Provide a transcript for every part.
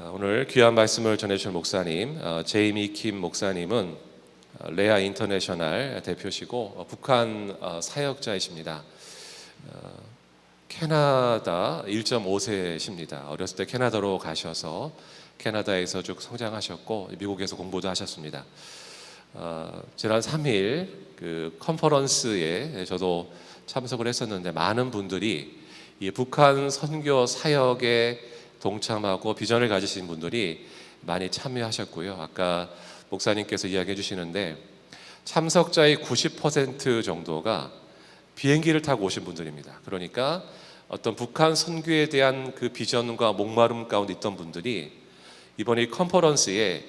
오늘 귀한 말씀을 전해주실 목사님 제이미 킴 목사님은 레아 인터내셔널 대표시고 북한 사역자이십니다. 캐나다 1.5세십니다. 어렸을 때 캐나다로 가셔서 캐나다에서 쭉 성장하셨고 미국에서 공부도 하셨습니다. 지난 3일 그 컨퍼런스에 저도 참석을 했었는데 많은 분들이 이 북한 선교 사역에 동참하고 비전을 가지신 분들이 많이 참여하셨고요. 아까 목사님께서 이야기해 주시는데 참석자의 90% 정도가 비행기를 타고 오신 분들입니다. 그러니까 어떤 북한 선교에 대한 그 비전과 목마름 가운데 있던 분들이 이번 이 컨퍼런스에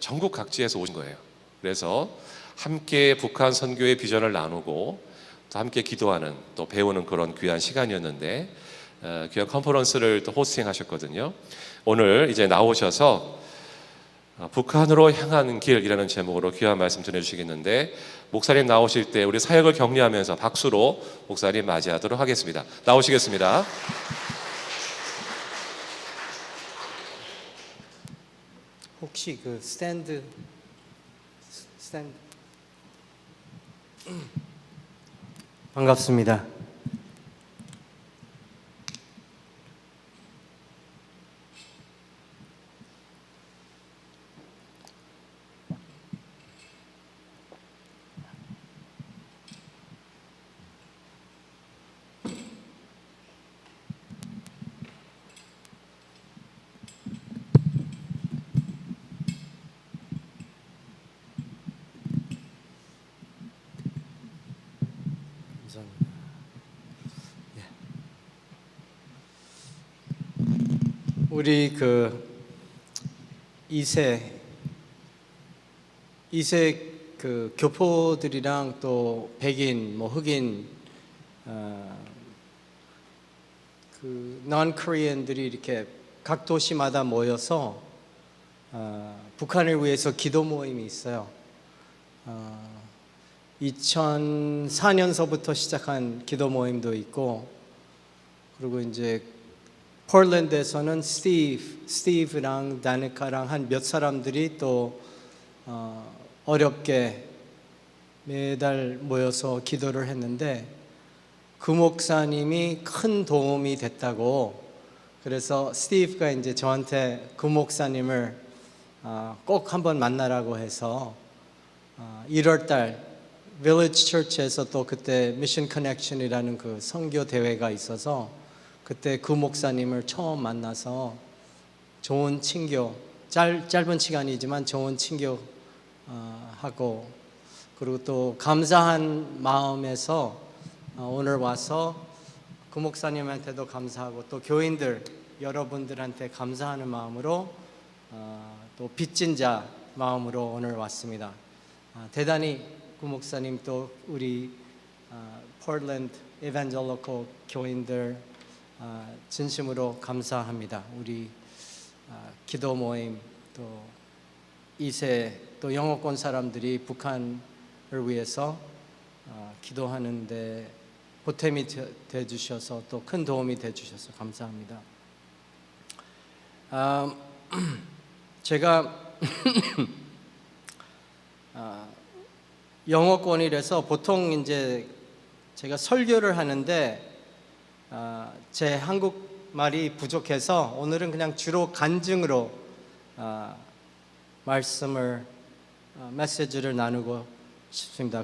전국 각지에서 오신 거예요. 그래서 함께 북한 선교의 비전을 나누고 또 함께 기도하는 또 배우는 그런 귀한 시간이었는데 귀한 컨퍼런스를 또 호스팅 하셨거든요. 오늘 이제 나오셔서 북한으로 향하는 길이라는 제목으로 귀한 말씀 전해주시겠는데 목사님 나오실 때 우리 사역을 격려하면서 박수로 목사님 맞이하도록 하겠습니다. 나오시겠습니다. 혹시 그 스탠드 반갑습니다. 우리 그 2세 그 교포들이랑 또 백인 뭐 흑인 그 non-Korean들이 이렇게 각 도시마다 모여서 북한을 위해서 기도 모임이 있어요. 2004년서부터 시작한 기도 모임도 있고, 그리고 이제 폴란드에서는 스티브랑 다니카랑 한 몇 사람들이 또 어렵게 매달 모여서 기도를 했는데 그 목사님이 큰 도움이 됐다고, 그래서 스티브가 이제 저한테 그 목사님을 꼭 한번 만나라고 해서 1월달 Village Church에서 또 그때 미션 커넥션이라는 그 선교 대회가 있어서 그때 그 목사님을 처음 만나서 좋은 친교, 짧은 시간이지만 좋은 친교 하고, 그리고 또 감사한 마음에서 오늘 와서 그 목사님한테도 감사하고 또 교인들 여러분들한테 감사하는 마음으로 또 빚진 자 마음으로 오늘 왔습니다. 대단히 그 목사님 또 우리 폴란드 에반젤리컬 교인들 진심으로 감사합니다. 우리 기도 모임 또 2세 또 영어권 사람들이 북한을 위해서 기도하는데 보탬이 돼 주셔서 또 큰 도움이 돼 주셔서 감사합니다. 제가 영어권이라서 보통 이제 제가 설교를 하는데 제 한국말이 부족해서 오늘은 그냥 주로 간증으로 메시지를 나누고 싶습니다.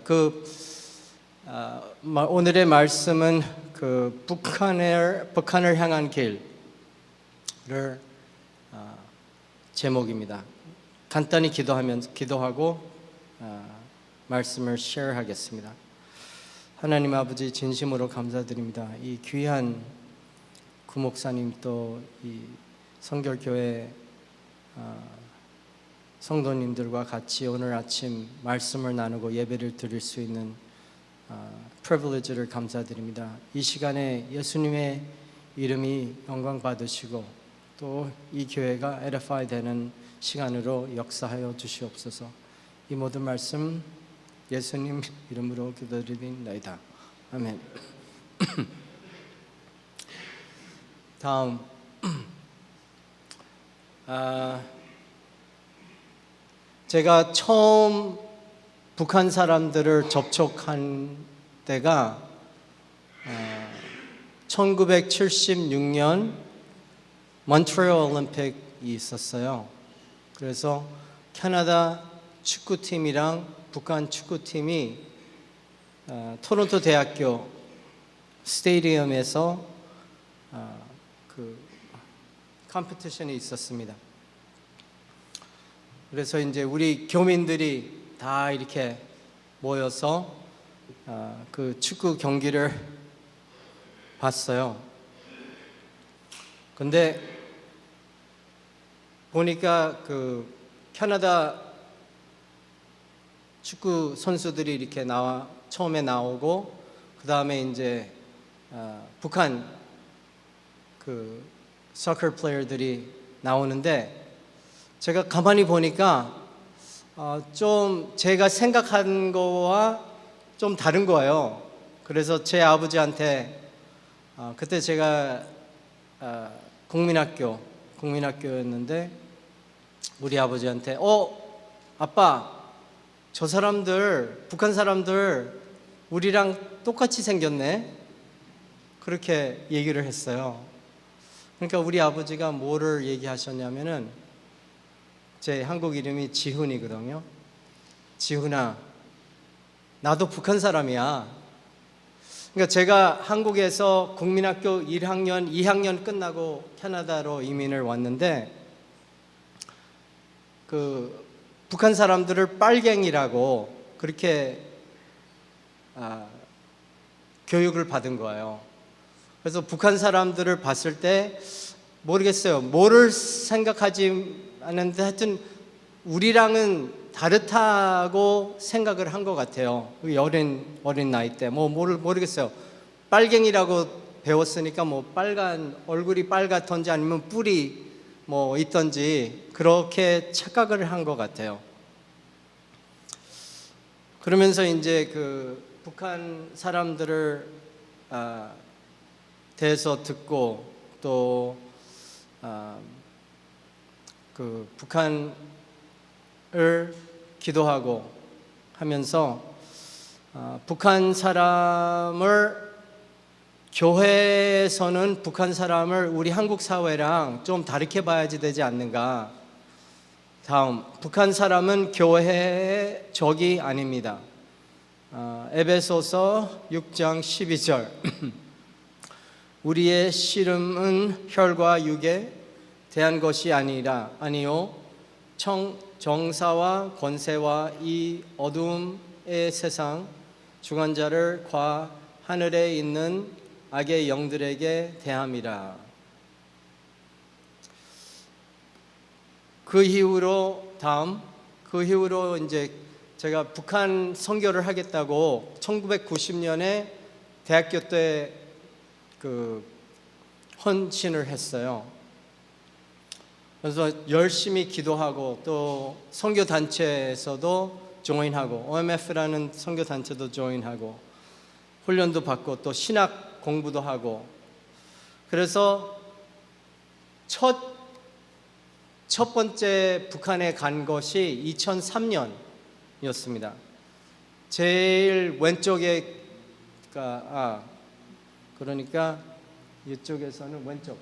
오늘의 말씀은 그 북한을 향한 길을 제목입니다. 간단히 기도하고 말씀을 쉐어하겠습니다. 하나님 아버지 진심으로 감사드립니다. 이 귀한 구 목사님 또 이 성결교회 성도님들과 같이 오늘 아침 말씀을 나누고 예배를 드릴 수 있는 프리빌리지를 감사드립니다. 이 시간에 예수님의 이름이 영광 받으시고 또 이 교회가 에디파이 되는 시간으로 역사하여 주시옵소서. 이 모든 말씀 예수님 이름으로 기도드립니다. 아멘. 다음 제가 처음 북한 사람들을 접촉한 때가 1976년 몬트리올 올림픽이 있었어요. 그래서 캐나다 축구팀이랑 북한 축구팀이 토론토 대학교 스테디움에서 그 컴피티션이 있었습니다. 그래서 이제 우리 교민들이 다 이렇게 모여서 그 축구 경기를 봤어요. 근데 보니까 그 캐나다 축구 선수들이 이렇게 처음에 나오고 그 다음에 이제 북한 그 서커 플레이어들이 나오는데 제가 가만히 보니까 좀 제가 생각한 거와 좀 다른 거예요. 그래서 제 아버지한테 그때 제가 국민학교였는데 우리 아버지한테 아빠 저 사람들 북한 사람들 우리랑 똑같이 생겼네 그렇게 얘기를 했어요. 그러니까 우리 아버지가 뭐를 얘기하셨냐면은 제 한국 이름이 지훈이거든요. 지훈아, 나도 북한 사람이야. 그러니까 제가 한국에서 국민학교 1학년, 2학년 끝나고 캐나다로 이민을 왔는데 그 북한 사람들을 빨갱이라고 그렇게 교육을 받은 거예요. 그래서 북한 사람들을 봤을 때 모르겠어요. 뭐를 생각하지 않는데 하여튼 우리랑은 다르다고 생각을 한 것 같아요. 어린 나이 때 모르겠어요. 빨갱이라고 배웠으니까 뭐 빨간 얼굴이 빨갛던지 아니면 뿔이 뭐 있던지 그렇게 착각을 한 것 같아요. 그러면서 이제 그 북한 사람들을 대해서 듣고 또 그 북한을 기도하고 하면서 북한 사람을 교회에서는 북한 사람을 우리 한국 사회랑 좀 다르게 봐야지 되지 않는가. 다음, 북한 사람은 교회의 적이 아닙니다. 에베소서 6장 12절 우리의 씨름은 혈과 육에 대한 것이 아니요 정사와 권세와 이 어둠의 세상 주관자를 과 하늘에 있는 악의 영들에게 대함이라. 그 이후로 이제 제가 북한 선교를 하겠다고 1990년에 대학교 때 그 헌신을 했어요. 그래서 열심히 기도하고 또 선교 단체에서도 조인하고 OMF라는 선교 단체도 조인하고 훈련도 받고 또 신학 공부도 하고 그래서 첫 번째 북한에 간 것이 2003년이었습니다. 제일 왼쪽에 그러니까 이쪽에서는 왼쪽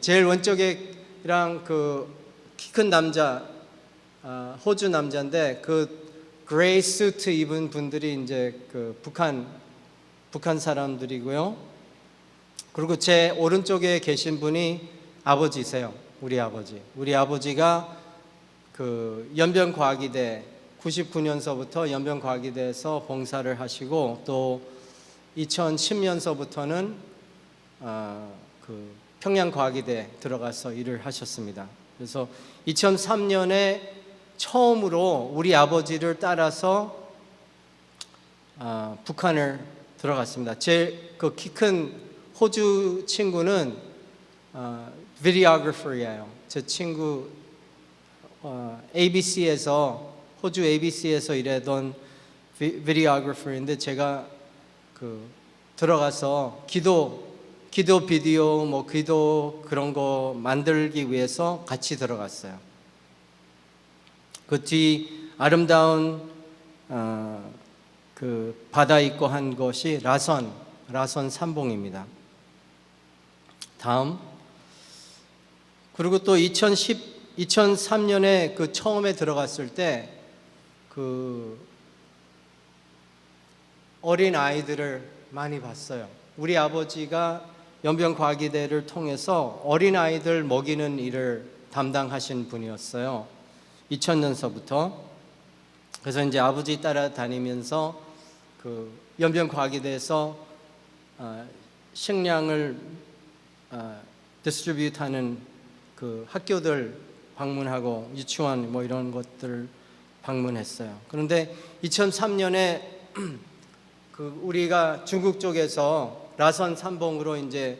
제일 왼쪽에랑 그 키 큰 남자 호주 남자인데 그 그레이 수트 입은 분들이 이제 그 북한 사람들이고요. 그리고 제 오른쪽에 계신 분이 아버지세요. 우리 아버지가 그 연변과학이대 99년서부터 연변과학이대에서 봉사를 하시고 또 2010년서부터는 그 평양과학이대 들어가서 일을 하셨습니다. 그래서 2003년에 처음으로 우리 아버지를 따라서 북한을 들어갔습니다. 제 그 키 큰 호주 친구는 비디오그래퍼예요. 제 친구 ABC에서 호주 ABC에서 일하던 비디오그래퍼인데 제가 그 들어가서 기도 비디오, 뭐 기도 그런 거 만들기 위해서 같이 들어갔어요. 그 뒤 아름다운 그 바다 있고 한 것이 라선 삼봉입니다. 다음. 그리고 또 2003년에 그 처음에 들어갔을 때 그 어린 아이들을 많이 봤어요. 우리 아버지가 연변과기대를 통해서 어린 아이들 먹이는 일을 담당하신 분이었어요. 2000년서부터. 그래서 이제 아버지 따라다니면서 그 연변과기대에서 식량을 디스트리뷰트하는 그 학교들 방문하고 유치원 뭐 이런 것들 방문했어요. 그런데 2003년에 그 우리가 중국 쪽에서 라선 삼봉으로 이제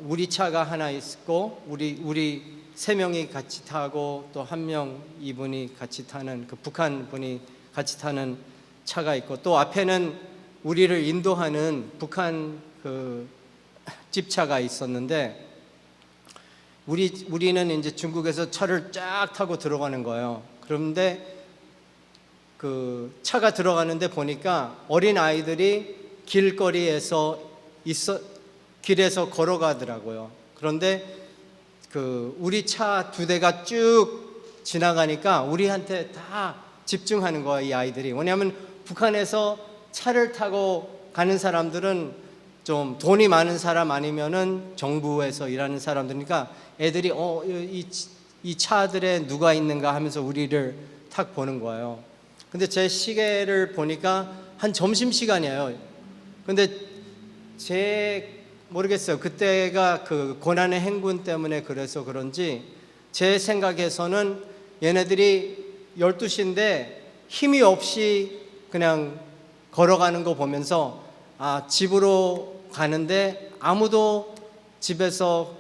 우리 차가 하나 있고 우리 세 명이 같이 타고 또 한 명 이분이 같이 타는 그 북한 분이 같이 타는 차가 있고 또 앞에는 우리를 인도하는 북한 그 집차가 있었는데 우리는 이제 중국에서 차를 쫙 타고 들어가는 거예요. 그런데 그 차가 들어가는데 보니까 어린 아이들이 길거리에서 길에서 걸어가더라고요. 그런데 그 우리 차 두 대가 쭉 지나가니까 우리한테 다 집중하는 거예요, 이 아이들이. 왜냐하면 북한에서 차를 타고 가는 사람들은 좀 돈이 많은 사람 아니면은 정부에서 일하는 사람들이니까 애들이 이 차들에 누가 있는가 하면서 우리를 탁 보는 거예요. 근데 제 시계를 보니까 한 점심시간이에요. 근데 모르겠어요. 그때가 그 고난의 행군 때문에 그래서 그런지 제 생각에서는 얘네들이 12시인데 힘이 없이 그냥 걸어가는 거 보면서 집으로 가는데 아무도 집에서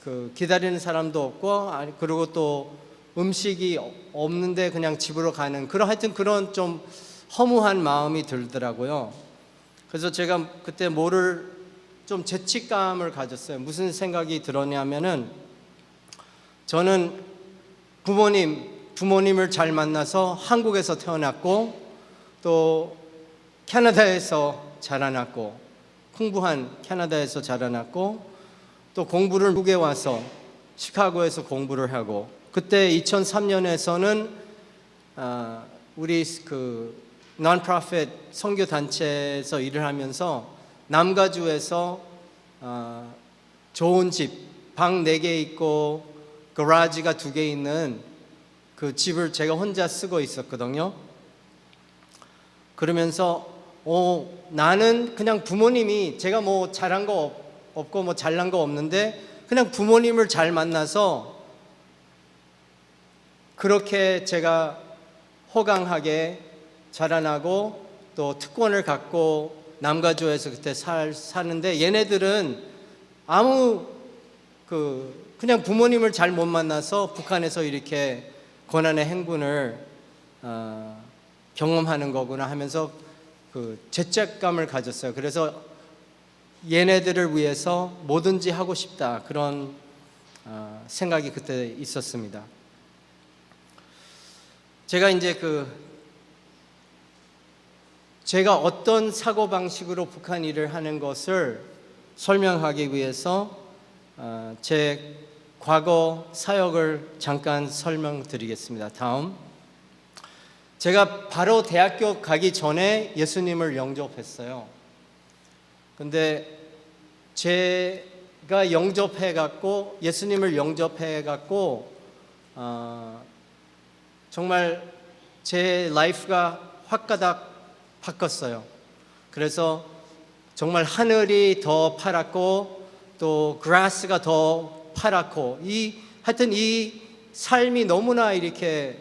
그 기다리는 사람도 없고 그리고 또 음식이 없는데 그냥 집으로 가는 하여튼 그런 좀 허무한 마음이 들더라고요. 그래서 제가 그때 뭐를 좀 죄책감을 가졌어요. 무슨 생각이 들었냐면은 저는 부모님을 잘 만나서 한국에서 태어났고 또 캐나다에서 자라났고 풍부한 캐나다에서 자라났고 또 공부를 미국에 와서 시카고에서 공부를 하고 그때 2003년에서는 우리 그 non-profit 선교 단체에서 일을 하면서 남가주에서 좋은 집, 방 4개 있고 거라지가 2개 있는 그 집을 제가 혼자 쓰고 있었거든요. 그러면서 나는 그냥 부모님이 제가 뭐 잘한 거 없고 뭐 잘난 거 없는데 그냥 부모님을 잘 만나서 그렇게 제가 호강하게 자라나고 또 특권을 갖고 남가주에서 그때 사는데 얘네들은 그냥 부모님을 잘 못 만나서 북한에서 이렇게 고난의 행군을 경험하는 거구나 하면서 그 죄책감을 가졌어요. 그래서 얘네들을 위해서 뭐든지 하고 싶다 그런 생각이 그때 있었습니다. 제가 이제 제가 어떤 사고방식으로 북한 일을 하는 것을 설명하기 위해서 제 과거 사역을 잠깐 설명드리겠습니다. 다음. 제가 바로 대학교 가기 전에 예수님을 영접했어요. 근데 제가 영접해갖고 예수님을 영접해갖고 정말 제 라이프가 확가닥 바꿨어요. 그래서 정말 하늘이 더 파랗고 또 그라스가 더 파랗고 하여튼 이 삶이 너무나 이렇게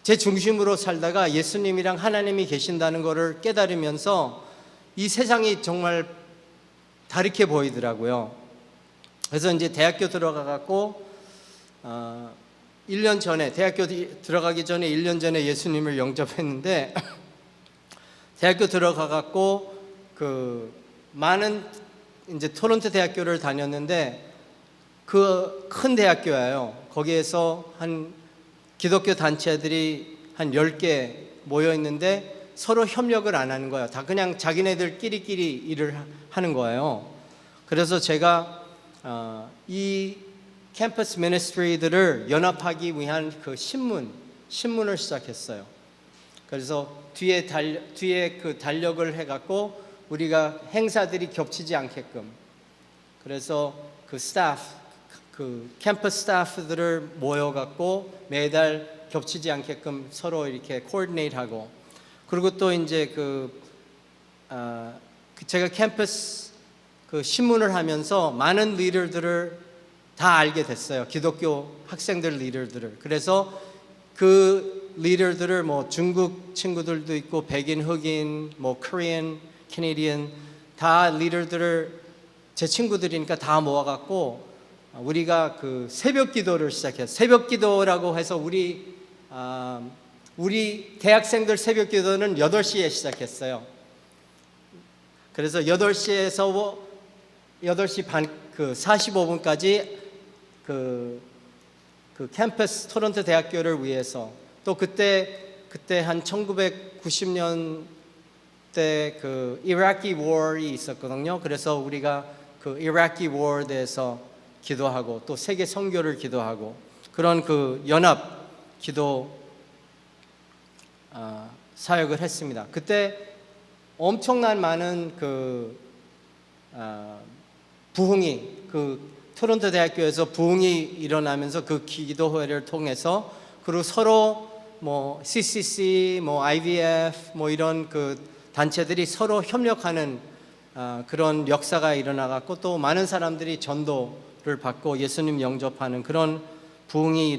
제 중심으로 살다가 예수님이랑 하나님이 계신다는 것을 깨달으면서 이 세상이 정말 다르게 보이더라고요. 그래서 이제 대학교 들어가갖고 1년 전에 대학교 들어가기 전에 1년 전에 예수님을 영접했는데 대학교 들어가갖고 많은 이제 토론토 대학교를 다녔는데 그 큰 대학교예요. 거기에서 한 기독교 단체들이 한 10개 모여 있는데 서로 협력을 안 하는 거예요. 다 그냥 자기네들끼리 일을 하는 거예요. 그래서 제가 이 캠퍼스 미니스트리들을 연합하기 위한 그 신문을 시작했어요. 그래서 뒤에 그 달력을 해갖고 우리가 행사들이 겹치지 않게끔, 그래서 그 캠퍼스 스타프들을 모여갖고 매달 겹치지 않게끔 서로 이렇게 코디네이트하고, 그리고 또 이제 제가 캠퍼스 그 신문을 하면서 많은 리더들을 다 알게 됐어요. 기독교 학생들 리더들을. 그래서 그 리더들을 뭐 중국 친구들도 있고 백인, 흑인, 뭐 코리안, 캐네디언 다 리더들을 제 친구들이니까 다 모아갖고 우리가 그 새벽 기도를 시작했어요. 새벽 기도라고 해서 우리 대학생들 새벽 기도는 8시에 시작했어요. 그래서 8시에서 8시 반, 45분까지 그 캠퍼스 토론토 대학교를 위해서, 또 그때 한 1990년대 그 이라키 워이 있었거든요. 그래서 우리가 그 이라키 워에 대해서 기도하고 또 세계 선교를 기도하고 그런 그 연합 기도 사역을 했습니다. 그때 엄청난 많은 부흥이, 토론토 대학교에서 부흥이 일어나면서 그 기도회를 통해서, 그리고 서로 뭐 CCC, 뭐 IVF, 뭐 이런 그 단체들이 서로 협력하는 그런 역사가 일어나갖고 또 많은 사람들이 전도를 받고 예수님 영접하는 그런 부흥이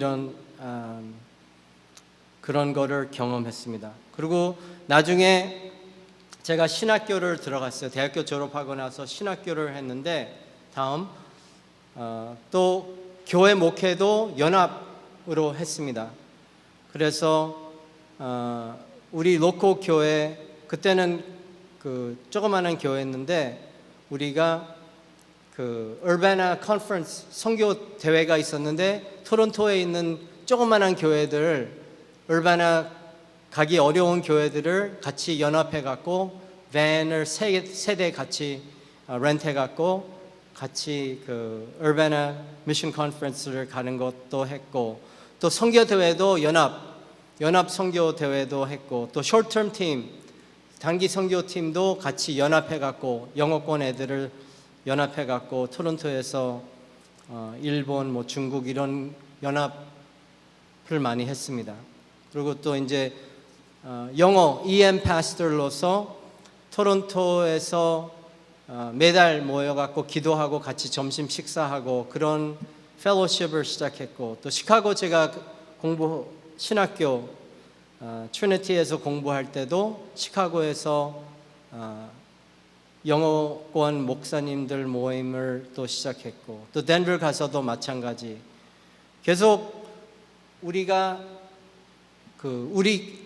그런 거를 경험했습니다. 그리고 나중에 제가 신학교를 들어갔어요. 대학교 졸업하고 나서 신학교를 했는데 또 교회 목회도 연합으로 했습니다. 그래서 우리 로컬 교회, 그때는 그 조그마한 교회였는데 우리가 그 얼바나 컨퍼런스 선교 대회가 있었는데 토론토에 있는 조그마한 교회들, 얼바나 가기 어려운 교회들을 같이 연합해 갖고 밴을 세 대 같이 렌트해 갖고 같이 그 얼바나 미션 컨퍼런스를 가는 것도 했고, 또 선교 대회도 연합 선교 대회도 했고, 또 숏텀 팀, 단기 선교 팀도 같이 연합해 갖고 영어권 애들을 연합해 갖고 토론토에서 일본, 뭐 중국 이런 연합을 많이 했습니다. 그리고 또 이제 영어 EM 파스터로서 토론토에서 매달 모여갖고 기도하고 같이 점심 식사하고 그런 펠로십을 시작했고, 또 시카고 제가 신학교 트리니티에서 공부할 때도 시카고에서 영어권 목사님들 모임을 또 시작했고, 또 덴버 가서도 마찬가지. 계속 우리가 우리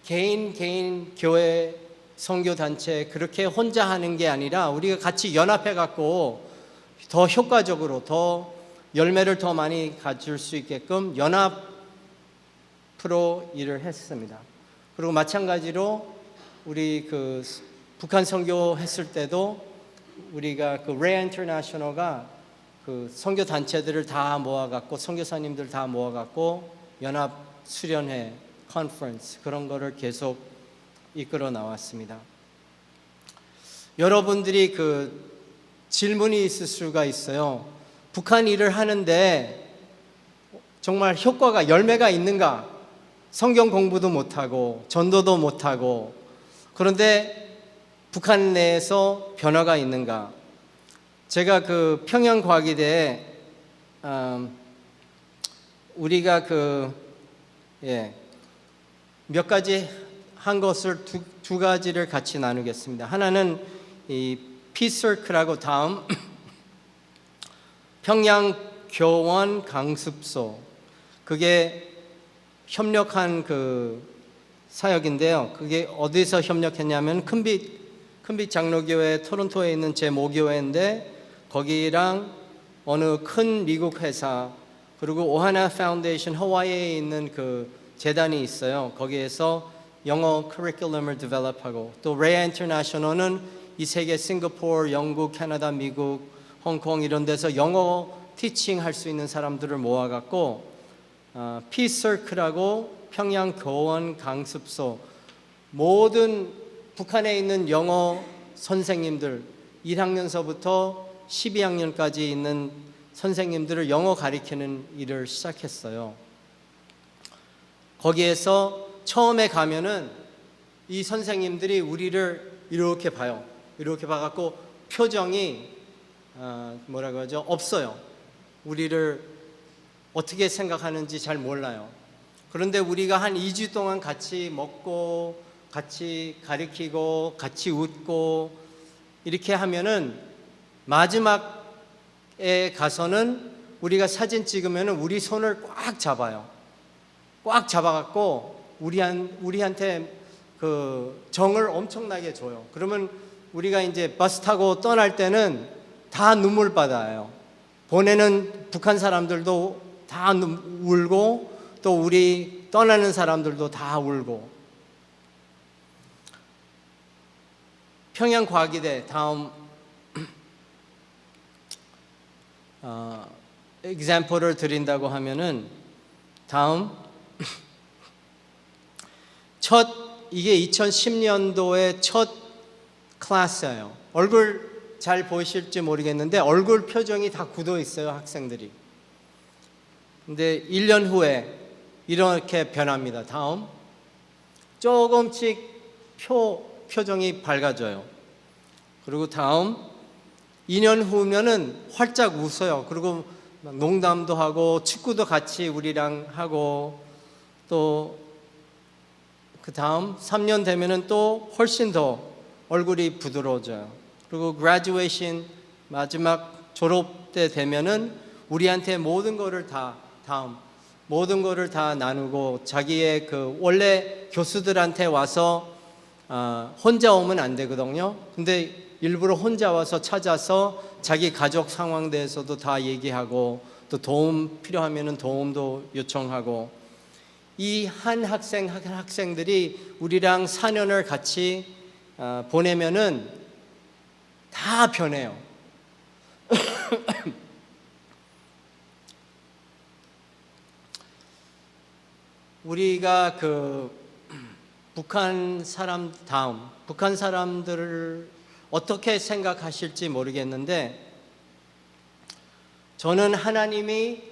개인 교회 선교 단체 그렇게 혼자 하는 게 아니라 우리가 같이 연합해 갖고 더 효과적으로, 더 열매를 더 많이 가질 수 있게끔 연합으로 일을 했습니다. 그리고 마찬가지로 우리 북한 선교 했을 때도 우리가 레아 인터내셔널가 선교 단체들을 다 모아갖고 선교사님들 다 모아갖고 연합 수련회, 컨퍼런스 그런 거를 계속 이끌어 나왔습니다. 여러분들이 질문이 있을 수가 있어요. 북한 일을 하는데 정말 효과가, 열매가 있는가? 성경 공부도 못하고 전도도 못하고, 그런데 북한 내에서 변화가 있는가? 제가 평양과기대에 우리가 몇 가지 한 것을 두 가지를 같이 나누겠습니다. 하나는 이 피서클하고 다음 평양 교원 강습소, 그게 협력한 사역인데요. 그게 어디서 협력했냐면 큰빛 큰빛 장로교회 토론토에 있는 제 모교회인데 거기랑 어느 큰 미국 회사 그리고 오하나 파운데이션 하와이에 있는 그 재단이 있어요. 거기에서 영어 커리큘럼을 디벨롭하고 또 레아 인터내셔널은 이 세계 싱가포르, 영국, 캐나다, 미국, 홍콩 이런 데서 영어 티칭 할 수 있는 사람들을 모아갖고 피서클하고 평양 교원 강습소 모든 북한에 있는 영어 선생님들 1학년서부터 12학년까지 있는 선생님들을 영어 가르치는 일을 시작했어요. 거기에서 처음에 가면은 이 선생님들이 우리를 이렇게 봐요. 이렇게 봐갖고 표정이 뭐라고 하죠? 없어요. 우리를 어떻게 생각하는지 잘 몰라요. 그런데 우리가 한 2주 동안 같이 먹고 같이 가르치고 같이 웃고 이렇게 하면은 마지막에 가서는 우리가 사진 찍으면은 우리 손을 꽉 잡아요. 꽉 잡아갖고 우리한테 그 정을 엄청나게 줘요. 그러면 우리가 이제 버스 타고 떠날 때는 다 눈물 받아요. 보내는 북한 사람들도 다 울고 또 우리 떠나는 사람들도 다 울고. 평양과기대 다음 example을 드린다고 하면은 다음 이게 2010년도의 첫 클래스예요. 얼굴 잘 보이실지 모르겠는데 얼굴 표정이 다 굳어 있어요, 학생들이. 근데 1년 후에 이렇게 변합니다. 다음 조금씩 표정이 밝아져요. 그리고 다음 2년 후면은 활짝 웃어요. 그리고 농담도 하고 축구도 같이 우리랑 하고 또 그 다음 3년 되면은 또 훨씬 더 얼굴이 부드러워져요. 그리고 graduation 마지막 졸업 때 되면은 우리한테 모든 거를 다 나누고 자기의 그 원래 교수들한테 와서 혼자 오면 안 되거든요. 근데 일부러 혼자 와서 찾아서 자기 가족 상황에 대해서도 다 얘기하고 또 도움 필요하면은 도움도 요청하고 이 한 학생들이 우리랑 4년을 같이 보내면은 다 변해요. 우리가 그 북한 사람들을 어떻게 생각하실지 모르겠는데 저는 하나님이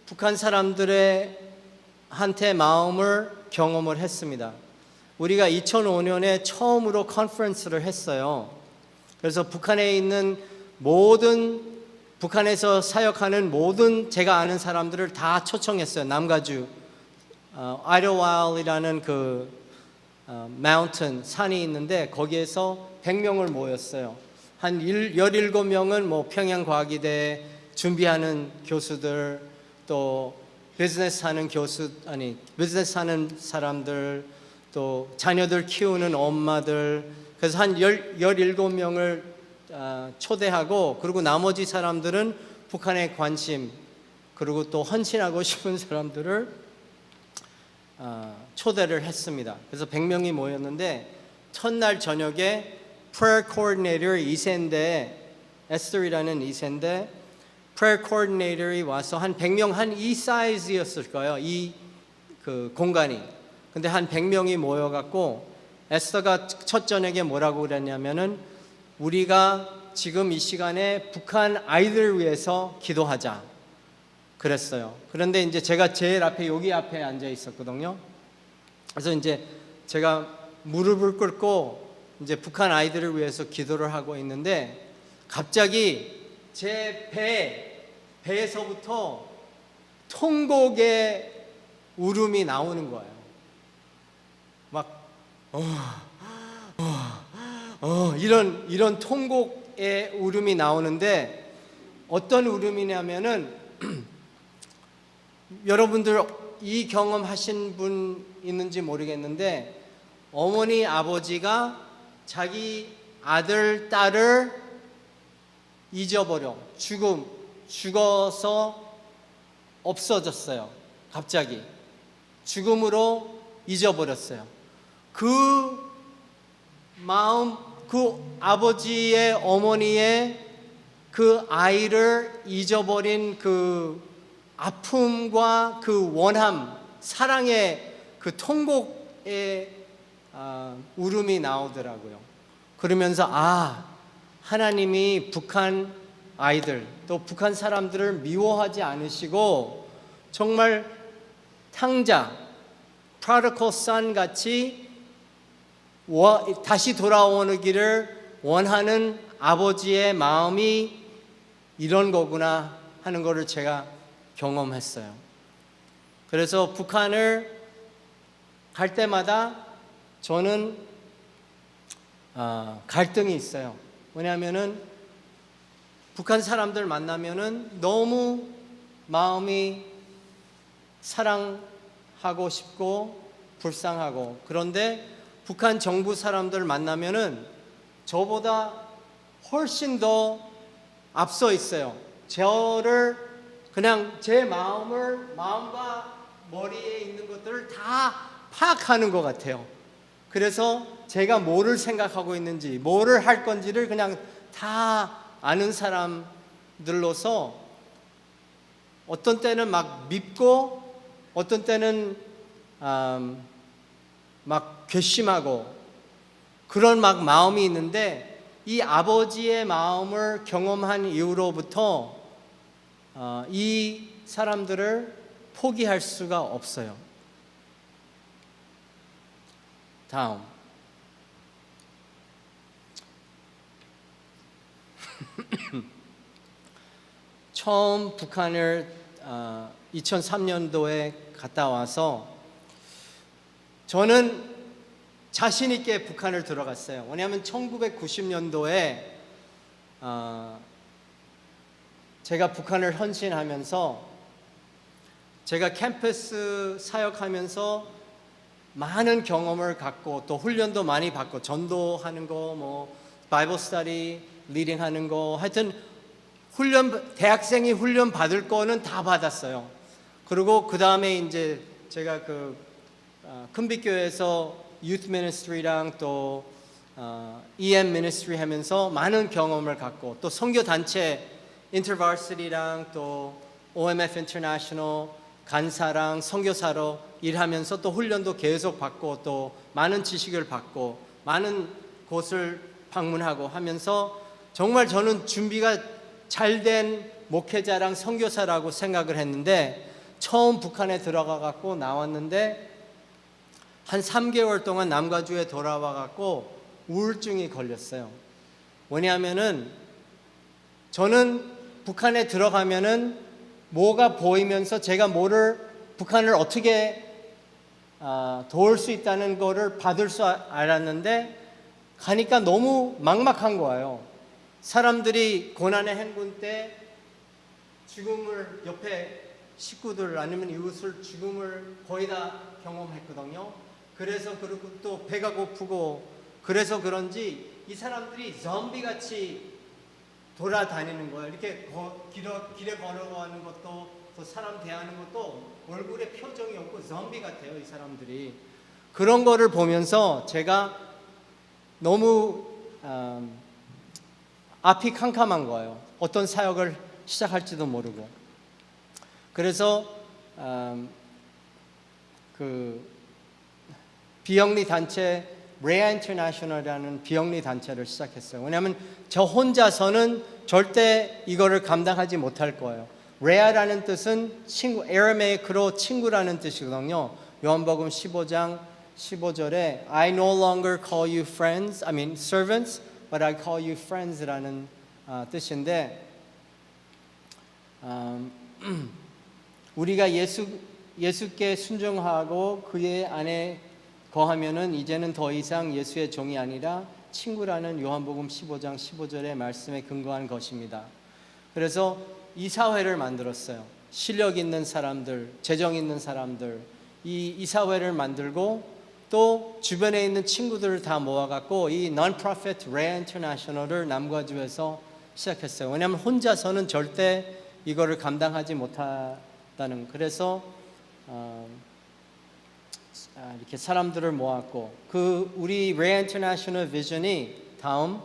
북한 사람들의 한테 마음을 경험을 했습니다. 우리가 2005년에 처음으로 컨퍼런스를 했어요. 그래서 북한에 있는 북한에서 사역하는 모든 제가 아는 사람들을 다 초청했어요. 남가주 아이더와일이라는 그 마운틴 산이 있는데 거기에서 100명을 모였어요. 한 17명은 뭐 평양과기대 준비하는 교수들 또 비즈니스 하는 사람들 또 자녀들 키우는 엄마들 그래서 한 17명을 초대하고 그리고 나머지 사람들은 북한에 관심 그리고 또 헌신하고 싶은 사람들을 초대를 했습니다. 그래서 100명이 모였는데 첫날 저녁에 prayer coordinator 2세인데 에스더이라는 2세인데 prayer coordinator이 와서 한 100명 한 이 사이즈였을 거예요. 이 그 공간이. 근데 한 100명이 모여 갖고 에스더가 첫 저녁에 뭐라고 그랬냐면은 우리가 지금 이 시간에 북한 아이들을 위해서 기도하자. 그랬어요. 그런데 이제 제가 제일 앞에 여기 앞에 앉아 있었거든요. 그래서 이제 제가 무릎을 꿇고 이제 북한 아이들을 위해서 기도를 하고 있는데 갑자기 제 배에서부터 통곡의 울음이 나오는 거예요. 막 이런 통곡의 울음이 나오는데 어떤 울음이냐면은 여러분들 이 경험하신 분 있는지 모르겠는데 어머니 아버지가 자기 아들, 딸을 잊어버려 죽어서 없어졌어요. 갑자기 죽음으로 잊어버렸어요. 그 마음, 그 아버지의 어머니의 그 아이를 잊어버린 그 아픔과 그 원함, 사랑의 그 통곡의 울음이 나오더라고요. 그러면서 하나님이 북한 아이들 또 북한 사람들을 미워하지 않으시고 정말 탕자 prodigal son 같이 다시 돌아오는 길을 원하는 아버지의 마음이 이런 거구나 하는 것을 제가 경험했어요. 그래서 북한을 갈 때마다 저는 갈등이 있어요. 왜냐하면은 북한 사람들 만나면은 너무 마음이 사랑하고 싶고 불쌍하고, 그런데 북한 정부 사람들 만나면은 저보다 훨씬 더 앞서 있어요. 저를 그냥 제 마음과 머리에 있는 것들을 다 파악하는 것 같아요. 그래서 제가 뭐를 생각하고 있는지, 뭐를 할 건지를 그냥 다 아는 사람들로서 어떤 때는 막 밉고 어떤 때는 막 괘씸하고 그런 막 마음이 있는데, 이 아버지의 마음을 경험한 이후로부터 이 사람들을 포기할 수가 없어요. 다음. 처음 북한을 2003년도에 갔다 와서 저는 자신 있게 북한을 들어갔어요. 왜냐하면 1990년도에 제가 북한을 헌신하면서 제가 캠퍼스 사역하면서 많은 경험을 갖고 또 훈련도 많이 받고, 전도하는 거, 뭐 바이블 스터디 리딩하는 거, 하여튼 대학생이 훈련 받을 거는 다 받았어요. 그리고 그 다음에 이제 제가 큰빛교회에서 유th ministry랑 또 EM ministry 하면서 많은 경험을 갖고, 또 선교 단체 InterVarsity랑 또 OMF International 간사랑 선교사로 일하면서 또 훈련도 계속 받고 또 많은 지식을 받고 많은 곳을 방문하고 하면서 정말 저는 준비가 잘된 목회자랑 선교사라고 생각을 했는데, 처음 북한에 들어가 갖고 나왔는데 한 3개월 동안 남가주에 돌아와 갖고 우울증이 걸렸어요. 왜냐하면은 저는 북한에 들어가면은 뭐가 보이면서 제가 북한을 어떻게 도울 수 있다는 거를 받을 수 알았는데, 가니까 너무 막막한 거예요. 사람들이 고난의 행군 때 죽음을, 옆에 식구들 아니면 이웃을 죽음을 거의 다 경험했거든요. 그래서 그리고 또 배가 고프고, 그래서 그런지 이 사람들이 좀비같이 돌아다니는 거예요. 이렇게 길에 걸어가는 것도, 또 사람 대하는 것도 얼굴에 표정이 없고 좀비 같아요, 이 사람들이. 그런 거를 보면서 제가 너무 앞이 캄캄한 거예요. 어떤 사역을 시작할지도 모르고. 그래서 그 비영리 단체 레아 인터내셔널이라는 비영리 단체를 시작했어요. 왜냐하면 저 혼자서는 절대 이거를 감당하지 못할 거예요. 레아라는 뜻은 친구, 에라메이크로 친구라는 뜻이거든요. 요한복음 15장 15절에 I no longer call you friends, I mean servants, but I call you friends라는 뜻인데, 우리가 예수께 순종하고 그의 안에 거하면은 이제는 더 이상 예수의 종이 아니라 친구라는 요한복음 15장 15절의 말씀에 근거한 것입니다. 그래서 이사회를 만들었어요. 실력 있는 사람들, 재정 있는 사람들, 이 이사회를 만들고 또 주변에 있는 친구들을 다 모아갖고 이 Non-Profit Rhea International을 남과주에서 시작했어요. 왜냐하면 혼자서는 절대 이거를 감당하지 못하다는. 그래서 이렇게 사람들을 모았고 그 우리 Rhea International 비전이 다음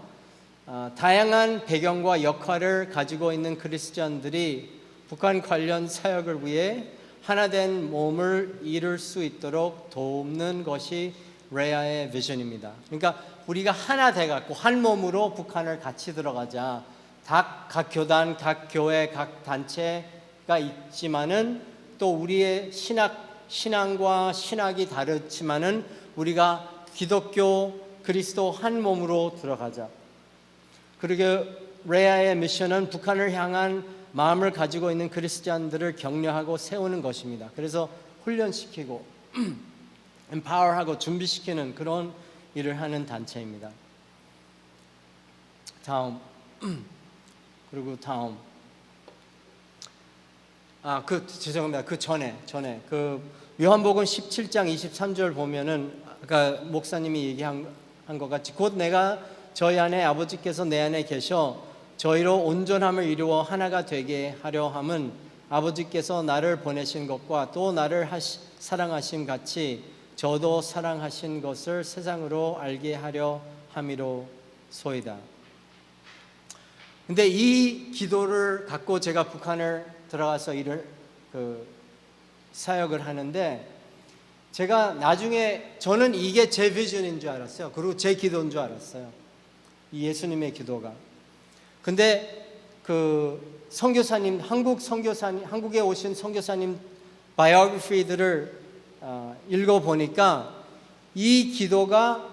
다양한 배경과 역할을 가지고 있는 그리스도인들이 북한 관련 사역을 위해 하나된 몸을 이룰 수 있도록 돕는 것이 레아의 비전입니다. 그러니까 우리가 하나 돼갖고 한 몸으로 북한을 같이 들어가자. 각 교단, 각 교회, 각 단체가 있지만은 또 우리의 신앙과 신학이 다르지만은 우리가 기독교 그리스도 한 몸으로 들어가자. 그리고 레아의 미션은 북한을 향한 마음을 가지고 있는 그리스도인들을 격려하고 세우는 것입니다. 그래서 훈련시키고 empower하고 준비시키는 그런 일을 하는 단체입니다. 다음 그리고 다음 죄송합니다. 그 전에 그 요한복음 17장 23절 보면은 아까 목사님이 얘기한 것 같이 곧 내가 저희 안에 아버지께서 내 안에 계셔 저희로 온전함을 이루어 하나가 되게 하려 함은 아버지께서 나를 보내신 것과 또 나를 사랑하신 같이 저도 사랑하신 것을 세상으로 알게 하려 함이로소이다. 근데 이 기도를 갖고 제가 북한을 들어가서 사역을 하는데 제가 나중에 저는 이게 제 비전인 줄 알았어요. 그리고 제 기도인 줄 알았어요. 이 예수님의 기도가. 근데 그 선교사님, 한국에 오신 선교사님 바이오그래피들을 읽어보니까 이 기도가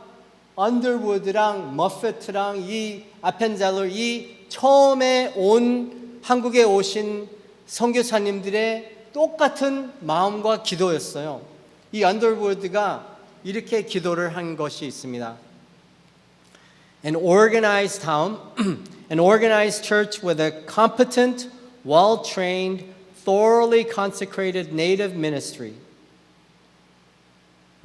언더우드랑 머페트랑 이 아펜젤러 이 처음에 온 한국에 오신 선교사님들의 똑같은 마음과 기도였어요. 이 언더우드가 이렇게 기도를 한 것이 있습니다. An organized town, an organized church with a competent, well-trained, thoroughly consecrated native ministry.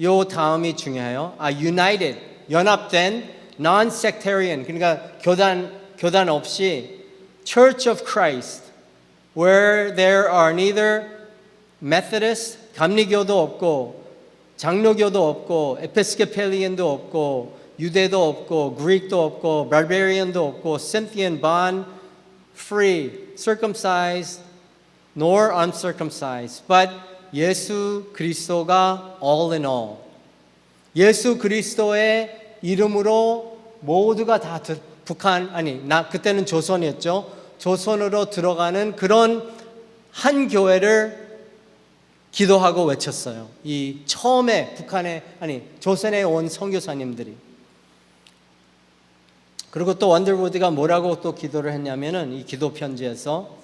요 다음이 중요해요. United, 연합된, non-sectarian, 그러니까 교단 없이 Church of Christ, where there are neither Methodist, 감리교도 없고, 장로교도 없고, 에피스코펠리안도 없고, 유대도 없고, 그릭도 없고, barbarian도 없고, Scythian, bond, free, circumcised, nor uncircumcised, but 예수 그리스도가 all in all. 예수 그리스도의 이름으로 모두가 다 그때는 조선이었죠. 조선으로 들어가는 그런 한 교회를 기도하고 외쳤어요. 이 처음에 조선에 온 선교사님들이. 그리고 또 언더우드가 뭐라고 또 기도를 했냐면은 이 기도 편지에서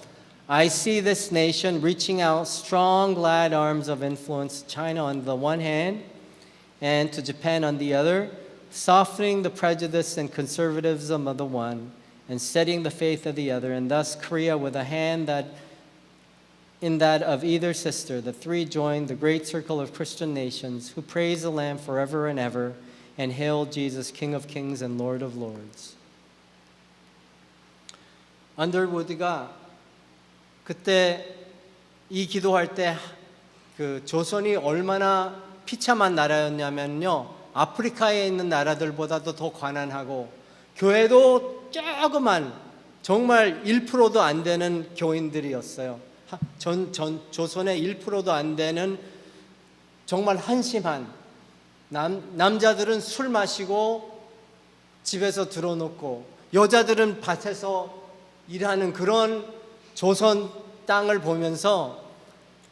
I see this nation reaching out strong glad arms of influence to China on the one hand and to Japan on the other, softening the prejudice and conservatism of the one and steadying the faith of the other, and thus Korea with a hand that in that of either sister, the three join the great circle of Christian nations who praise the Lamb forever and ever and hail Jesus, King of kings and Lord of lords. 언더우드가 그때 이 기도할 때 그 조선이 얼마나 비참한 나라였냐면요. 아프리카에 있는 나라들보다도 더 가난하고 교회도 조그만 정말 1%도 안 되는 교인들이었어요. 조선의 1%도 안 되는 정말 한심한 남자들은 술 마시고 집에서 들어놓고 여자들은 밭에서 일하는 그런 조선 땅을 보면서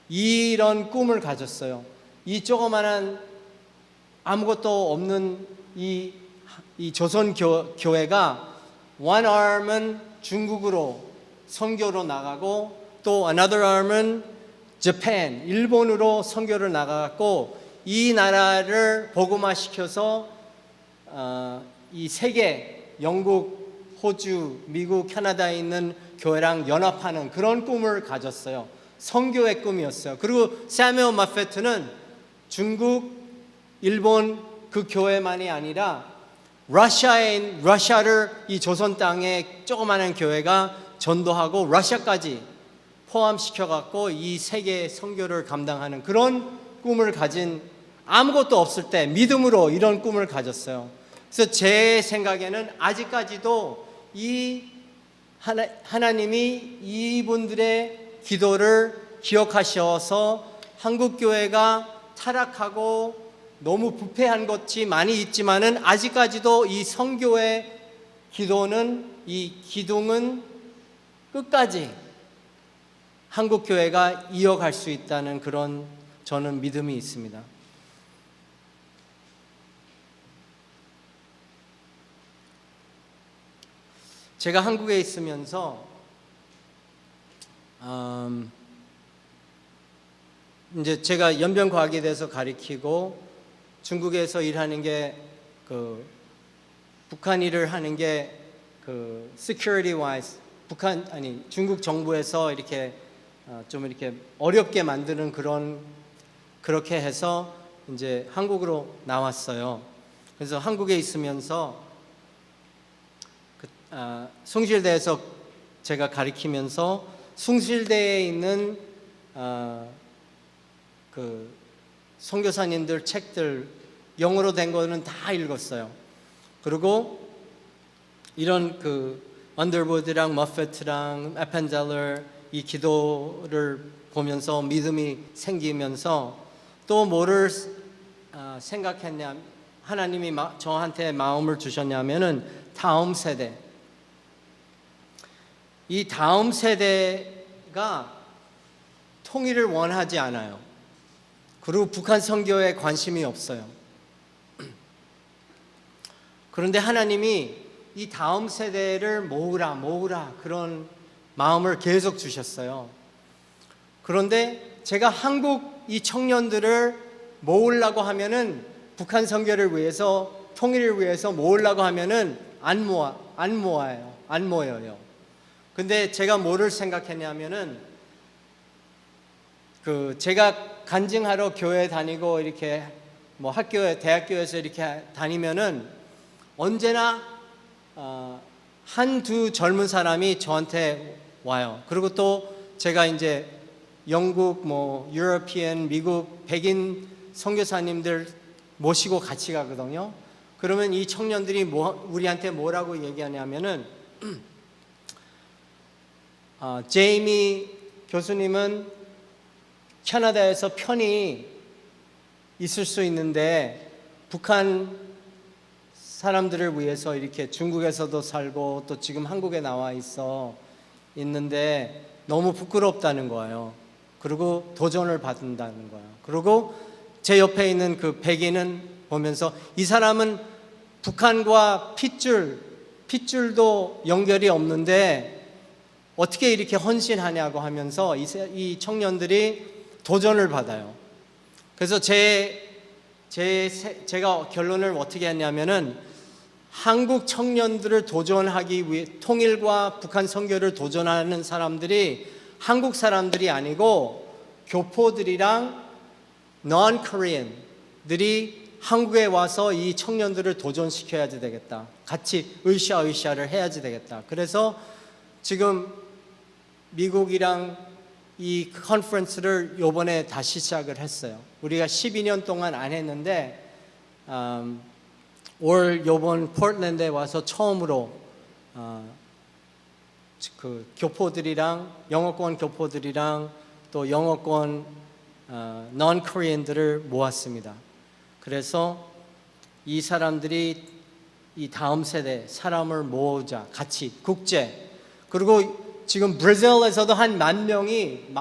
이런 꿈을 가졌어요. 이 조그만한 아무것도 없는 이 조선 교회가 one arm은 중국으로 선교로 나가고 또 another arm은 Japan, 일본으로 선교를 나가고 이 나라를 복음화시켜서 이 세계 영국, 호주, 미국, 캐나다에 있는 교회랑 연합하는 그런 꿈을 가졌어요. 선교의 꿈이었어요. 그리고 사뮤엘 마페트는 중국, 일본 그 교회만이 아니라 러시아를 이 조선 땅에 조그마한 교회가 전도하고 러시아까지 포함시켜 갖고 이 세계 선교를 감당하는 그런 꿈을 가진, 아무것도 없을 때 믿음으로 이런 꿈을 가졌어요. 그래서 제 생각에는 아직까지도 이 하나님이 이분들의 기도를 기억하셔서 한국 교회가 타락하고 너무 부패한 것이 많이 있지만은 아직까지도 이 선교의 기도는, 이 기둥은 끝까지 한국 교회가 이어갈 수 있다는 그런 저는 믿음이 있습니다. 제가 한국에 있으면서 이제 제가 연변과학에 대해서 가르치고 중국에서 일하는 게 그 북한 일을 하는 게 그 security wise 중국 정부에서 이렇게 좀 이렇게 어렵게 만드는 그렇게 해서 이제 한국으로 나왔어요. 그래서 한국에 있으면서 숭실대에서 제가 가르치면서 숭실대에 있는 그 선교사님들 책들 영어로 된 거는 다 읽었어요. 그리고 이런 그 언더우드랑 머페트랑 에펜젤러 이 기도를 보면서 믿음이 생기면서 또 뭐를 생각했냐, 하나님이 저한테 마음을 주셨냐면은 다음 세대, 이 다음 세대가 통일을 원하지 않아요. 그리고 북한 선교에 관심이 없어요. 그런데 하나님이 이 다음 세대를 모으라 그런 마음을 계속 주셨어요. 그런데 제가 한국 이 청년들을 모으려고 하면은, 북한 선교를 위해서, 통일을 위해서 모으려고 하면은 안 모여요. 근데 제가 뭐를 생각했냐면은 그 제가 간증하러 교회 다니고 이렇게 뭐 학교에, 대학교에서 이렇게 다니면은 언제나 한두 젊은 사람이 저한테 와요. 그리고 또 제가 이제 영국, 뭐 유러피안, 미국 백인 선교사님들 모시고 같이 가거든요. 그러면 이 청년들이 우리한테 뭐라고 얘기하냐면은 제이미 교수님은 캐나다에서 편히 있을 수 있는데 북한 사람들을 위해서 이렇게 중국에서도 살고 또 지금 한국에 나와 있는데 너무 부끄럽다는 거예요. 그리고 도전을 받는다는 거예요. 그리고 제 옆에 있는 그 백인은 보면서 이 사람은 북한과 핏줄도 연결이 없는데 어떻게 이렇게 헌신하냐고 하면서 이 청년들이 도전을 받아요. 그래서 제가 결론을 어떻게 했냐면은 한국 청년들을 도전하기 위해, 통일과 북한 선교를 도전하는 사람들이 한국 사람들이 아니고 교포들이랑 non-Korean들이 한국에 와서 이 청년들을 도전시켜야지 되겠다. 같이 으쌰으쌰를 해야지 되겠다. 그래서 지금 미국이랑 이 컨퍼런스를 요번에 다시 시작을 했어요. 우리가 12년 동안 안 했는데 올 요번 포틀랜드에 와서 처음으로 그 교포들이랑, 영어권 교포들이랑 또 영어권 non-Korean들을 모았습니다. 그래서 이 사람들이 이 다음 세대 사람을 모으자, 같이 국제. 그리고 지금 브라질에서도 한 10,000명이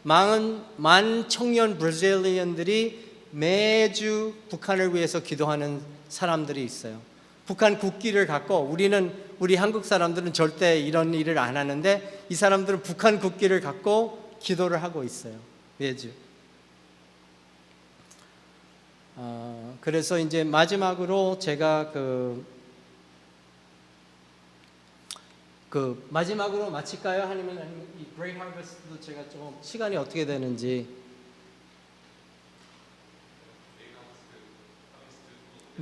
만 청년 브라질리언들이 매주 북한을 위해서 기도하는 사람들이 있어요. 북한 국기를 갖고, 우리 한국 사람들은 절대 이런 일을 안 하는데 이 사람들은 북한 국기를 갖고 기도를 하고 있어요. 매주. 그래서 이제 마지막으로 제가 마지막으로 마칠까요? 아니면 이 Great Harvest도 제가 좀 시간이 어떻게 되는지.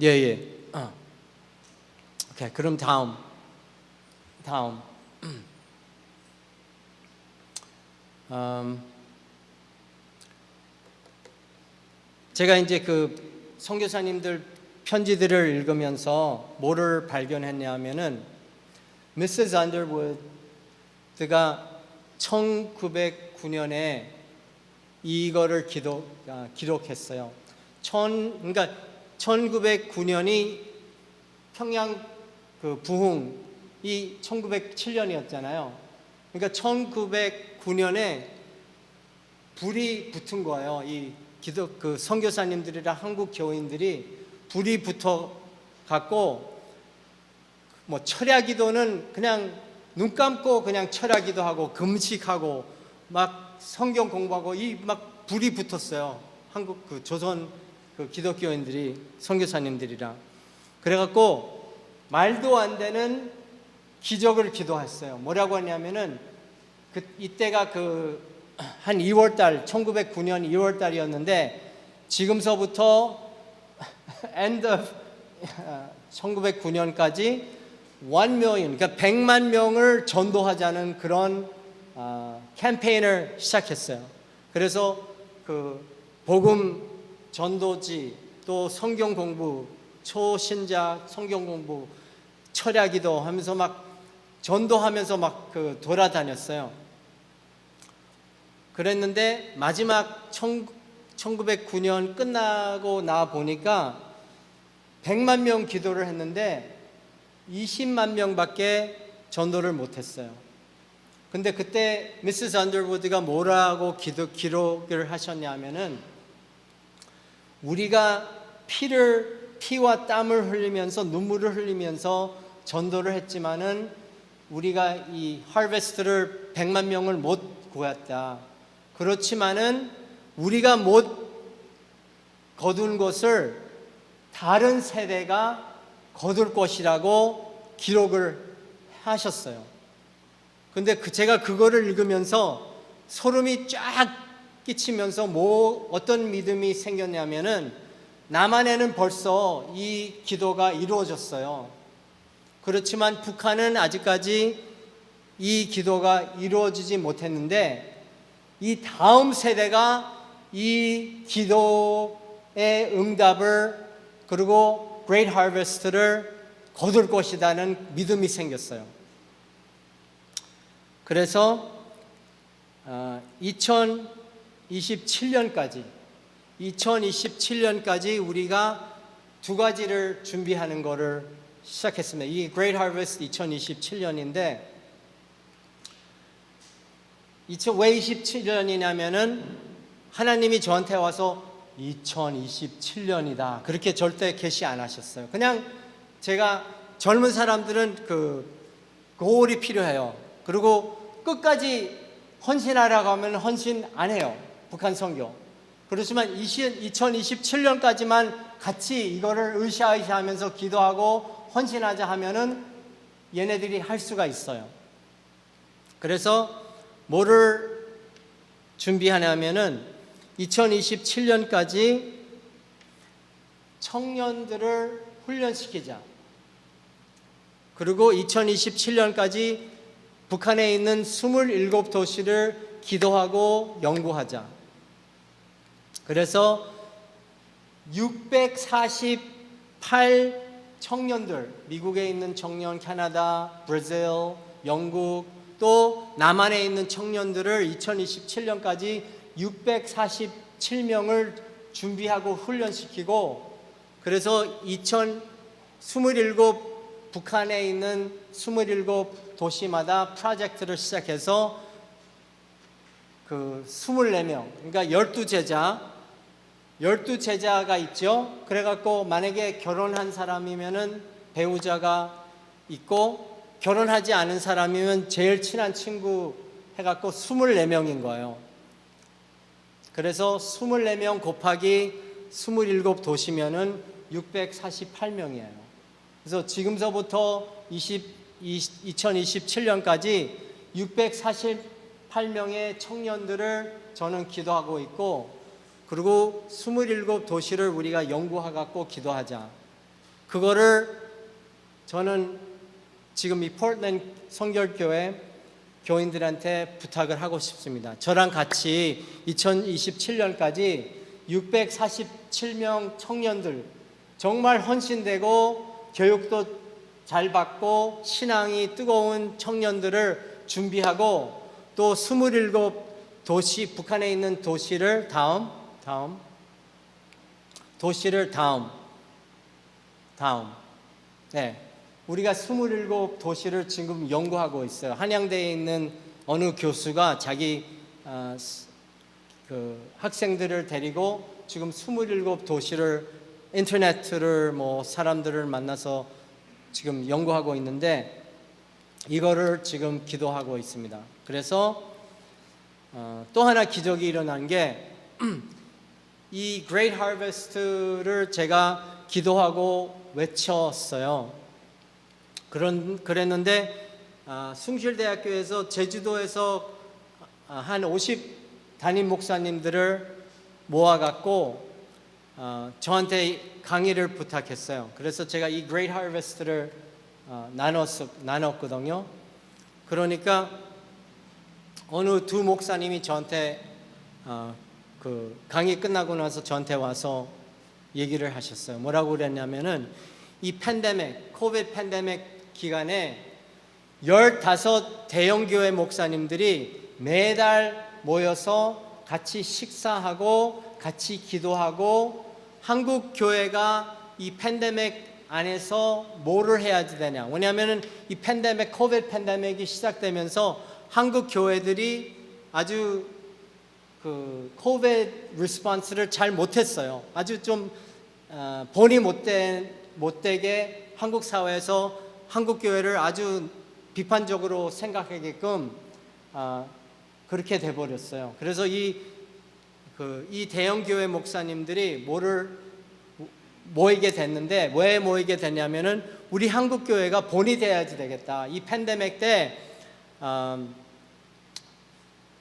예. 오케이. 그럼 다음. 제가 이제 그 선교사님들 편지들을 읽으면서 뭐를 발견했냐면은 미세스 언더우드가 1909년에 이거를 기록했어요. 그러니까 1909년이 평양 그 부흥이 1907년이었잖아요. 그러니까 1909년에 불이 붙은 거예요. 이 그 선교사님들이랑 한국 교인들이 불이 붙어 갖고 뭐 철야기도는 그냥 눈 감고 그냥 철야기도하고 금식하고 막 성경 공부하고 이 막 불이 붙었어요. 한국 그 조선 그 기독교인들이 선교사님들이랑 그래갖고 말도 안 되는 기적을 기도했어요. 뭐라고 하냐면은 이때가 그 한 2월달 1909년 2월달이었는데 지금서부터 end of 1909년까지 1million 그러니까 100만 명을 전도하자는 그런 캠페인을 시작했어요. 그래서 그 복음 전도지 또 성경 공부 초신자 성경 공부 철야기도 하면서 막 전도하면서 막 그 돌아다녔어요. 그랬는데 마지막 1909년 끝나고 나 보니까 100만 명 기도를 했는데 20만 명밖에 전도를 못했어요. 근데 그때 미세스 언더우드가 뭐라고 기록을 하셨냐면은 우리가 피와 땀을 흘리면서 눈물을 흘리면서 전도를 했지만은 우리가 이 하베스트를 100만 명을 못 구했다. 그렇지만은 우리가 못 거둔 것을 다른 세대가 거둘 것이라고 기록을 하셨어요. 근데 제가 그거를 읽으면서 소름이 쫙 끼치면서 어떤 믿음이 생겼냐면은 남한에는 벌써 이 기도가 이루어졌어요. 그렇지만 북한은 아직까지 이 기도가 이루어지지 못했는데 이 다음 세대가 이 기도의 응답을 그리고 Great Harvest를 거둘 것이라는 믿음이 생겼어요. 그래서 2027년까지 우리가 두 가지를 준비하는 것을 시작했습니다. 이 Great Harvest 2027년인데 왜 27년이냐면은 하나님이 저한테 와서 2027년이다 그렇게 절대 계시 안 하셨어요. 그냥 제가 젊은 사람들은 그 고올이 필요해요. 그리고 끝까지 헌신하라고 하면 헌신 안 해요. 북한 선교. 그렇지만 2027년까지만 같이 이거를 으쌰으쌰하면서 기도하고 헌신하자 하면은 얘네들이 할 수가 있어요. 그래서 뭐를 준비하냐면은 2027년까지 청년들을 훈련시키자. 그리고 2027년까지 북한에 있는 27도시를 기도하고 연구하자. 그래서 648 청년들, 미국에 있는 청년, 캐나다, 브라질, 영국, 또 남한에 있는 청년들을 2027년까지 647명을 준비하고 훈련시키고 그래서 27 북한에 있는 27 도시마다 프로젝트를 시작해서 그 24명, 그러니까 12제자가 있죠. 그래갖고 만약에 결혼한 사람이면은 배우자가 있고 결혼하지 않은 사람이면 제일 친한 친구 해갖고 24명인 거예요. 그래서 24명 곱하기 27 도시면은 648명이에요. 그래서 지금서부터 2027년까지 648명의 청년들을 저는 기도하고 있고 그리고 27 도시를 우리가 연구해갖고 기도하자. 그거를 저는 지금 이 포틀랜드 성결교회 교인들한테 부탁을 하고 싶습니다. 저랑 같이 2027년까지 647명 청년들, 정말 헌신되고 교육도 잘 받고 신앙이 뜨거운 청년들을 준비하고, 또 27도시, 북한에 있는 도시를 다음 네, 우리가 27도시를 지금 연구하고 있어요. 한양대에 있는 어느 교수가 자기 그 학생들을 데리고 지금 27도시를 인터넷을 사람들을 만나서 지금 연구하고 있는데, 이거를 지금 기도하고 있습니다. 그래서 또 하나 기적이 일어난 게 이 Great Harvest를 제가 기도하고 외쳤어요. 그랬는데 숭실대학교에서 제주도에서 한 50 담임 목사님들을 모아갖고 저한테 강의를 부탁했어요. 그래서 제가 이 Great Harvest를 나눴거든요. 그러니까 어느 두 목사님이 저한테 그 강의 끝나고 나서 저한테 와서 얘기를 하셨어요. 뭐라고 그랬냐면은 이 코비드 팬데믹 기간에 15 대형교회 목사님들이 매달 모여서 같이 식사하고 같이 기도하고, 한국 교회가 이 팬데믹 안에서 뭐를 해야 되냐. 왜냐하면 이 코비드 팬데믹이 시작되면서 한국 교회들이 아주 그 코비드 리스폰스를 잘 못했어요. 아주 좀 본이 못되게 한국 사회에서 한국 교회를 아주 비판적으로 생각하게끔 그렇게 돼버렸어요. 그래서 이 대형 교회 목사님들이 모이게 됐는데, 왜 모이게 됐냐면은 우리 한국 교회가 본이 돼야지 되겠다. 이 팬데믹 때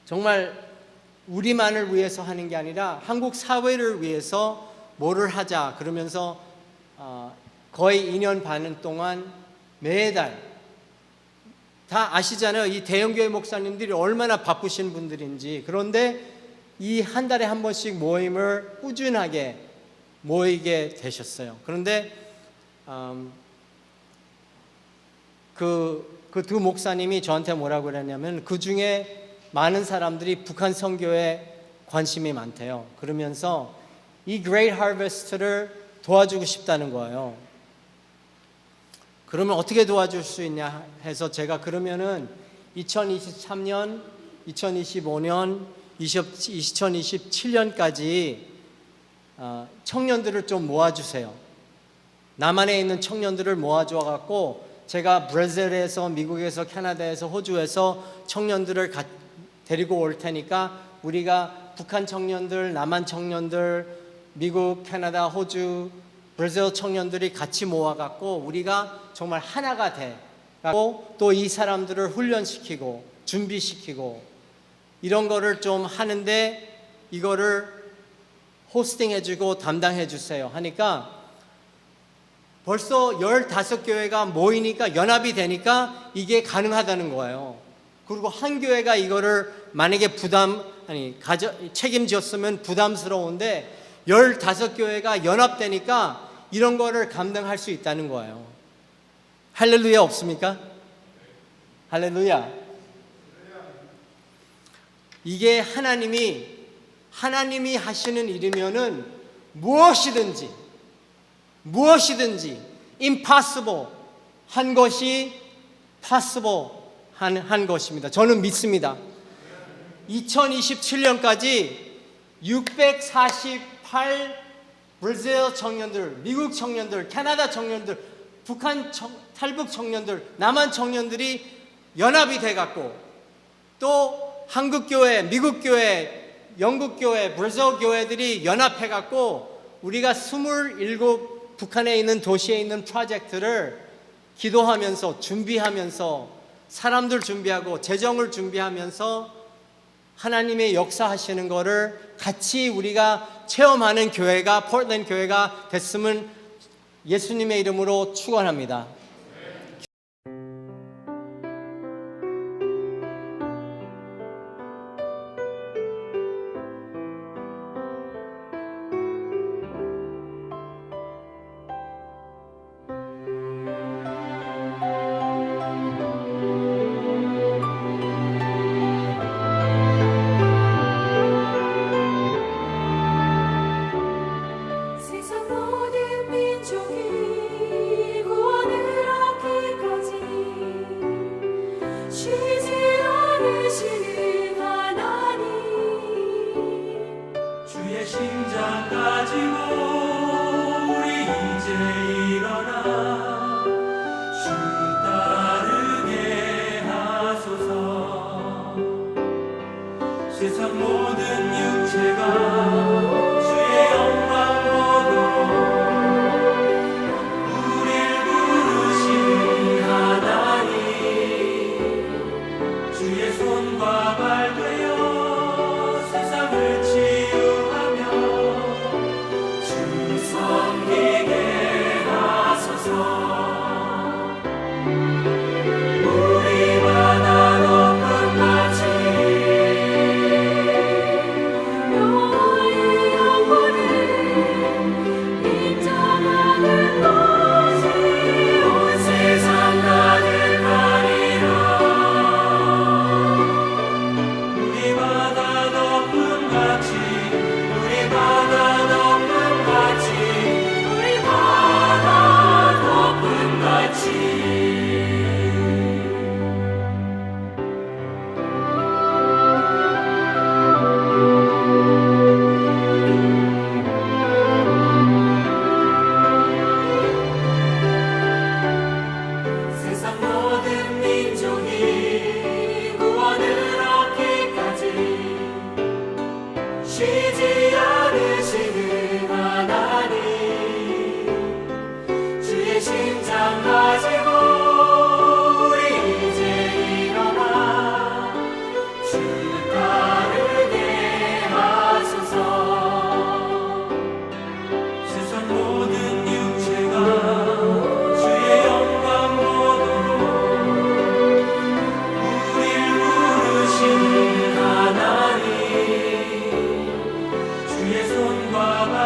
정말 우리만을 위해서 하는 게 아니라 한국 사회를 위해서 뭐를 하자 그러면서 거의 2년 반 동안 매달, 다 아시잖아요. 이 대형교회 목사님들이 얼마나 바쁘신 분들인지. 그런데 이 한 달에 한 번씩 모임을 꾸준하게 모이게 되셨어요. 그런데 그 두 목사님이 저한테 뭐라고 그랬냐면, 그 중에 많은 사람들이 북한 선교에 관심이 많대요. 그러면서 이 Great Harvest를 도와주고 싶다는 거예요. 그러면 어떻게 도와줄 수 있냐 해서 제가 그러면은 2023년, 2025년, 2027년까지 청년들을 좀 모아주세요. 남한에 있는 청년들을 모아줘 갖고 제가 브라질에서, 미국에서, 캐나다에서, 호주에서 청년들을 데리고 올 테니까 우리가 북한 청년들, 남한 청년들, 미국, 캐나다, 호주, 브라질 청년들이 같이 모아갖고 우리가 정말 하나가 되고, 또 이 사람들을 훈련시키고 준비시키고 이런 거를 좀 하는데, 이거를 호스팅해주고 담당해주세요 하니까 벌써 15교회가 모이니까, 연합이 되니까 이게 가능하다는 거예요. 그리고 한 교회가 이거를 만약에 책임졌으면 부담스러운데 15교회가 연합되니까 이런 거를 감당할 수 있다는 거예요. 할렐루야 없습니까? 할렐루야. 이게 하나님이 하시는 일이면은 무엇이든지 impossible 한 것이 possible 한 것입니다. 저는 믿습니다. 2027년까지 648 브라질 청년들, 미국 청년들, 캐나다 청년들, 북한 탈북 청년들, 남한 청년들이 연합이 돼갖고, 또 한국 교회, 미국 교회, 영국 교회, 브라질 교회들이 연합해갖고 우리가 27 북한에 있는 도시에 있는 프로젝트를 기도하면서 준비하면서, 사람들 준비하고 재정을 준비하면서 하나님의 역사하시는 거를 같이 우리가 체험하는 교회가, 포틀랜드 교회가 됐으면 예수님의 이름으로 축원합니다. 세상 모든 민족이 구원을 얻기까지 쉬지 않으시는 하나님, 주의 심장 가지고 우리 이제 일어나 주 따르게 하소서. 세상 모든 육체가 주의 영광 보도록 우릴 부르신 하나님, 주의 손과 발 되어 세상을 치유하며 주 섬기게 하소서. 우리 바다 높은 같이 너의 영광을 인정하는 것이 온 세상 가득하리라. 우리 바다 높은 같이 우리 바다 높은 같이 우리 바다 높은 같이 세상 모든 민족이 구원을 얻기까지 쉬지 않으시는 하나님, 주의 심장 가지고 우리 이제 일어나 주 따르게 하소서. 세상 모든 육체가 주의 영광 보도록 우릴 부르신 하나님, 주의 손과 발